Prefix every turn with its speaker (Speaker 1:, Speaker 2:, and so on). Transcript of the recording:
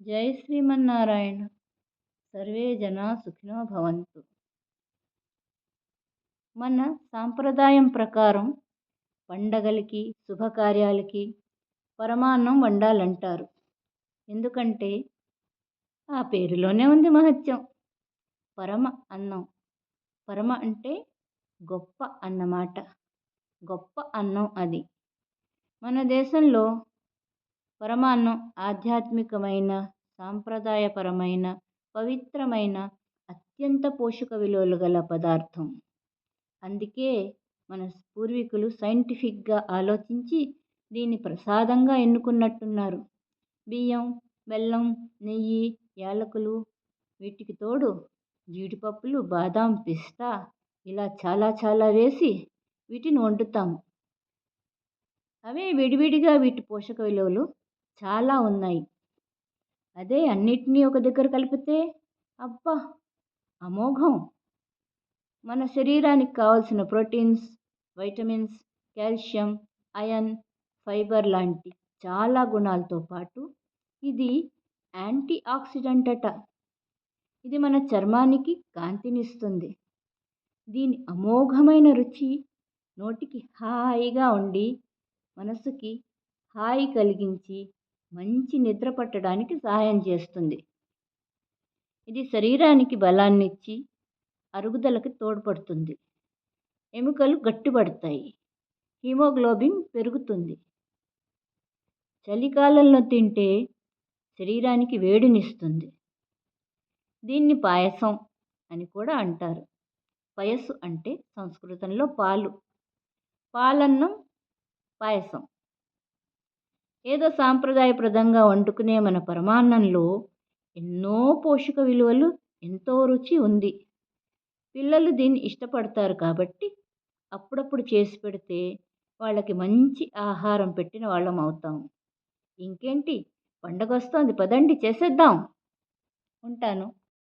Speaker 1: జై శ్రీమన్నారాయణ. సర్వే జనా సుఖినో భవంతు. మన సాంప్రదాయం ప్రకారం పండగలకి శుభకార్యాలకి పరమాన్నం వండాలంటారు. ఎందుకంటే ఆ పేరులోనే ఉంది మహత్యం. పరమ అన్నం. పరమ అంటే గొప్ప అన్నమాట. గొప్ప అన్నం అది. మన దేశంలో పరమాన్నం ఆధ్యాత్మికమైన, సాంప్రదాయపరమైన, పవిత్రమైన, అత్యంత పోషక విలువలు గల పదార్థం. అందుకే మన పూర్వీకులు సైంటిఫిక్గా ఆలోచించి దీన్ని ప్రసాదంగా ఎన్నుకున్నట్టున్నారు. బియ్యం, బెల్లం, నెయ్యి, యాలకులు, వీటికి తోడు జీడిపప్పులు, బాదాం, పిస్తా ఇలా చాలా చాలా వేసి వీటిని వండుతాము. అవే విడివిడిగా వీటి పోషక విలువలు చాలా ఉన్నాయి. అదే అన్నిటినీ ఒక దగ్గర కలిపితే అబ్బా అమోఘం. మన శరీరానికి కావలసిన proteins, vitamins, calcium, iron, fibre లాంటి చాలా గుణాలతో పాటు ఇది యాంటీ ఆక్సిడెంట్ అట. ఇది మన చర్మానికి కాంతినిస్తుంది. దీని అమోఘమైన రుచి నోటికి హాయిగా ఉండి మనసుకి హాయి కలిగించి మంచి నిద్ర పట్టడానికి సహాయం చేస్తుంది. ఇది శరీరానికి బలాన్నిచ్చి అరుగుదలకి తోడ్పడుతుంది. ఎముకలు గట్టిపడతాయి. హిమోగ్లోబిన్ పెరుగుతుంది. చలికాలంలో తింటే శరీరానికి వేడినిస్తుంది. దీన్ని పాయసం అని కూడా అంటారు. పయస్సు అంటే సంస్కృతంలో పాలు. పాలన్నం, పాయసం. ఏదో సాంప్రదాయప్రదంగా వండుకునే మన పరమాన్నంలో ఎన్నో పోషక విలువలు, ఎంతో రుచి ఉంది. పిల్లలు దీన్ని ఇష్టపడతారు కాబట్టి అప్పుడప్పుడు చేసి పెడితే వాళ్ళకి మంచి ఆహారం పెట్టిన వాళ్ళం అవుతాం. ఇంకేంటి, పండగ వస్తోంది, పదండి చేసేద్దాం. ఉంటాను.